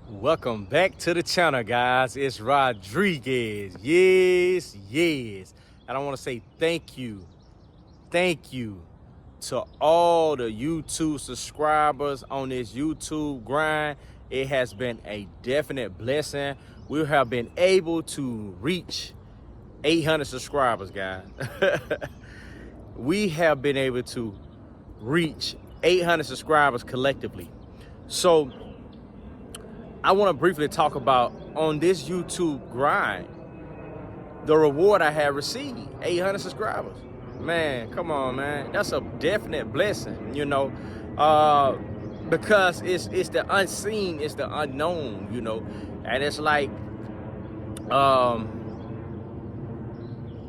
Welcome back to the channel, guys. It's Rodriguez. Yes. And I want to say thank you to all the YouTube subscribers on this YouTube grind. It has been a definite blessing. We have been able to reach 800 subscribers, guys. We have been able to reach 800 subscribers collectively. So I want to briefly talk about on this YouTube grind, the reward I have received, 800 subscribers. Man, come on, man. That's a definite blessing, because it's the unseen, it's the unknown, and it's like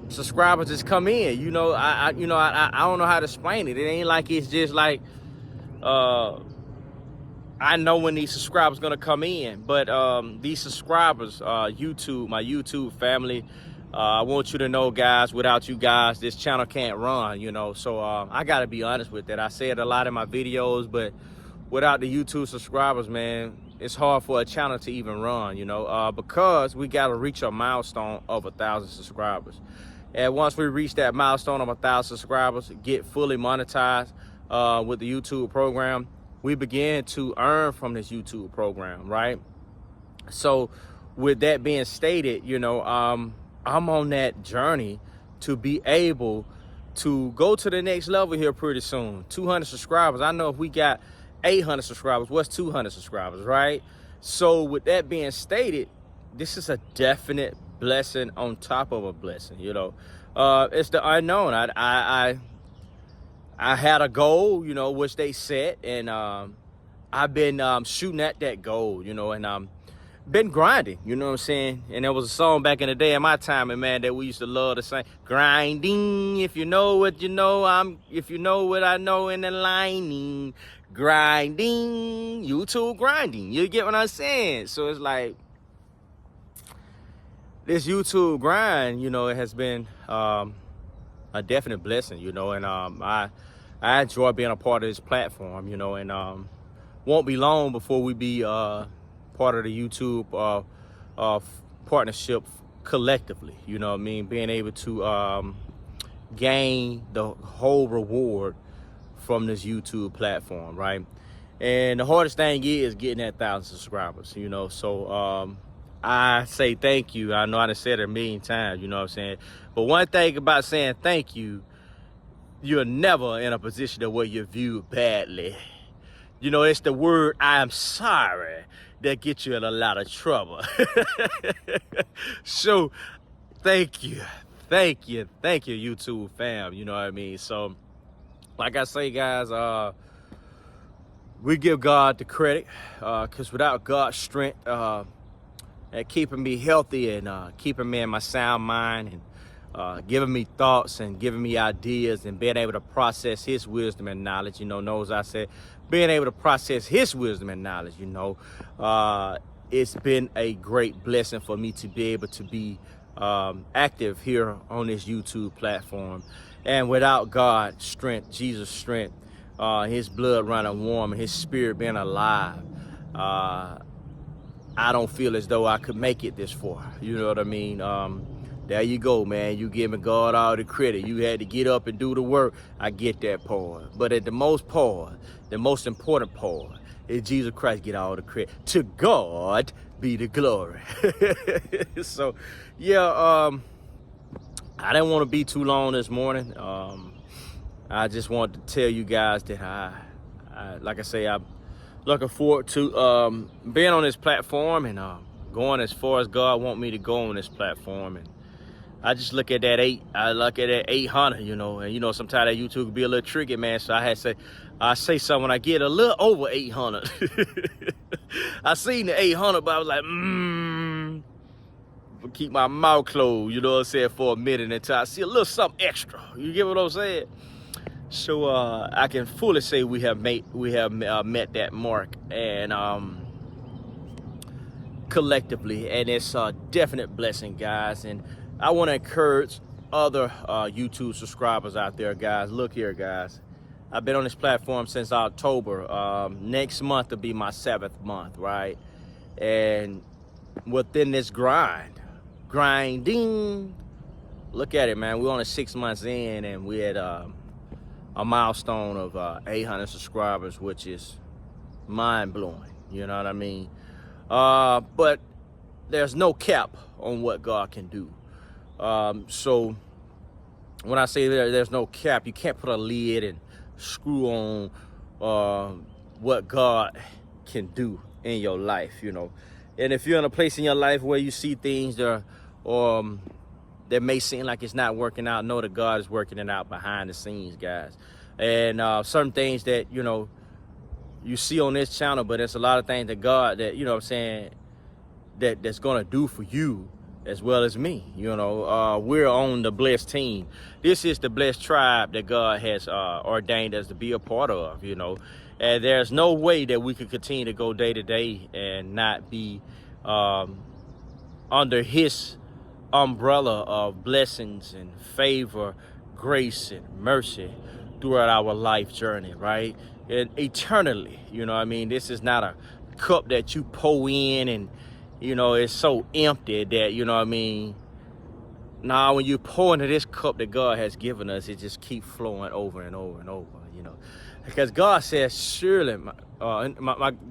subscribers just come in, I don't know how to explain it. It ain't like it's just like I know when these subscribers gonna come in, but these subscribers, my YouTube family, I want you to know, guys, without you guys, this channel can't run, So I gotta be honest with that. I say it a lot in my videos, but without the YouTube subscribers, man, it's hard for a channel to even run, because we gotta reach a milestone of 1,000 subscribers. And once we reach that milestone of 1,000 subscribers, get fully monetized with the YouTube program, we begin to earn from this YouTube program, right? So with that being stated, I'm on that journey to be able to go to the next level here pretty soon. 200 subscribers. I know if we got 800 subscribers, what's 200 subscribers, right? So with that being stated, this is a definite blessing on top of a blessing, It's the unknown. I had a goal, which they set, and I've been shooting at that goal, and been grinding, you know what I'm saying? And there was a song back in the day in my time, and man, that we used to love to sing. Grinding, if you know what you know, if you know what I know in the lining. Grinding, YouTube grinding. You get what I'm saying? So it's like, this YouTube grind, it has been a definite blessing, and I enjoy being a part of this platform, and won't be long before we be part of the YouTube partnership collectively, you know what I mean? Being able to gain the whole reward from this YouTube platform, right? And the hardest thing is getting that 1,000 subscribers, so I say thank you. I know I done said it a million times, you know what I'm saying? But one thing about saying thank you, you're never in a position to where you're viewed badly. It's the word "I am sorry" that gets you in a lot of trouble. So thank you, YouTube fam, you know what I mean? So like I say, guys, we give God the credit, because without God's strength, and keeping me healthy and keeping me in my sound mind and giving me thoughts and giving me ideas and being able to process his wisdom and knowledge, knows I said, being able to process his wisdom and knowledge, it's been a great blessing for me to be able to be active here on this YouTube platform. And without God's strength, Jesus' strength, his blood running warm and his spirit being alive, I don't feel as though I could make it this far. You know what I mean? There you go, man. You giving God all the credit. You had to get up and do the work. I get that part. But at the most part, the most important part is Jesus Christ get all the credit. To God be the glory. So, yeah, I didn't want to be too long this morning. I just wanted to tell you guys that I like I say, I'm looking forward to being on this platform and going as far as God want me to go on this platform. And I just look at that 800, and sometimes that YouTube can be a little tricky, man. So I say something when I get a little over 800. I seen the 800, but I was like, keep my mouth closed, you know what I'm saying, for a minute until I see a little something extra. You get what I'm saying? So I can fully say we have met that mark, and collectively, and it's a definite blessing, guys. And I want to encourage other YouTube subscribers out there, guys. Look here, guys. I've been on this platform since October. Next month will be my 7th month, right? And within this grinding, look at it, man. We're only 6 months in, and we had a milestone of 800 subscribers, which is mind-blowing. You know what I mean? But there's no cap on what God can do. So when I say there's no cap, you can't put a lid and screw on what God can do in your life, you know. And if you're in a place in your life where you see things that may seem like it's not working out, know that God is working it out behind the scenes, guys. And certain things that, you know, you see on this channel, but there's a lot of things that God, that, you know what I'm saying, that's gonna do for you as well as me. You know, we're on the blessed team. This is the blessed tribe that God has ordained us to be a part of, you know. And there's no way that we could continue to go day to day and not be under his umbrella of blessings and favor, grace and mercy throughout our life journey, right? And eternally, you know what I mean? This is not a cup that you pour in and, you know, it's so empty that, you know what I mean? Nah, when you pour into this cup that God has given us, it just keeps flowing over and over and over, you know. Because God says, surely, my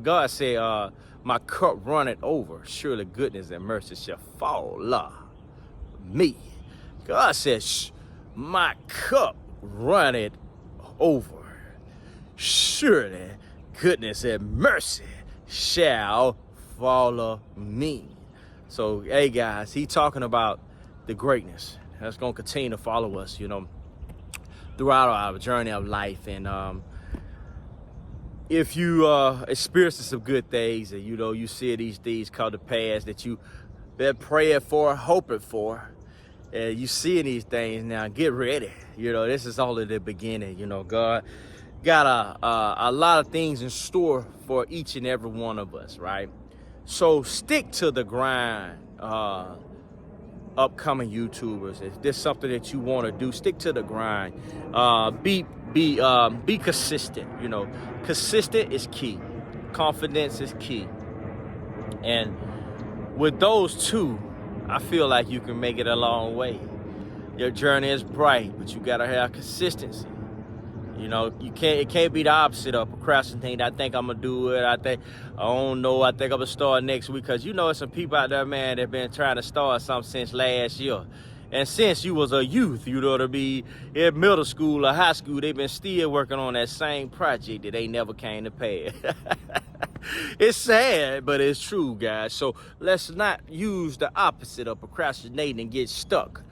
God said, my cup runneth over. Surely goodness and mercy shall follow me. God says, my cup runneth over. Surely goodness and mercy shall follow me. So, hey guys, he talking about the greatness that's going to continue to follow us, you know, throughout our journey of life. And if you experience some good things and, you know, you see these things come to pass that you been praying for, hoping for, and you see these things now, get ready. You know, this is only the beginning. You know, God got a lot of things in store for each and every one of us, right? So stick to the grind, upcoming YouTubers. If there's something that you want to do, stick to the grind. Be consistent. You know, consistent is key. Confidence is key. And with those two, I feel like you can make it a long way. Your journey is bright, but you gotta have consistency. You know, it can't be the opposite of procrastinating. I think I'm gonna do it. I don't know. I think I'm gonna start next week. Cause you know, there's some people out there, man, that been trying to start something since last year. And since you was a youth, you know, to be in middle school or high school, they've been still working on that same project that they never came to pass. It's sad, but it's true, guys. So let's not use the opposite of procrastinating and get stuck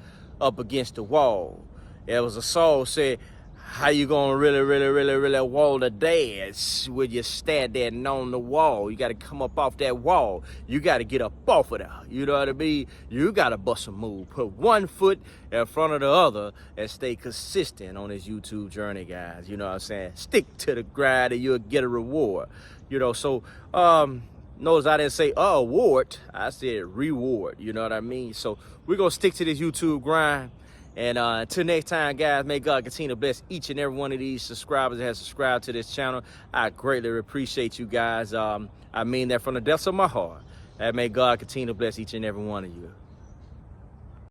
up against the wall. There was a song said, how you gonna really wall the dance when you standing on the wall? You gotta come up off that wall. You gotta get up off of there. You know what I mean? You gotta bust a move. Put one foot in front of the other and stay consistent on this YouTube journey, guys. You know what I'm saying? Stick to the grind and you'll get a reward. You know, so notice I didn't say award, I said reward. You know what I mean? So we're gonna stick to this YouTube grind. And until next time, guys, may God continue to bless each and every one of these subscribers that have subscribed to this channel. I greatly appreciate you guys. I mean that from the depths of my heart. And may God continue to bless each and every one of you.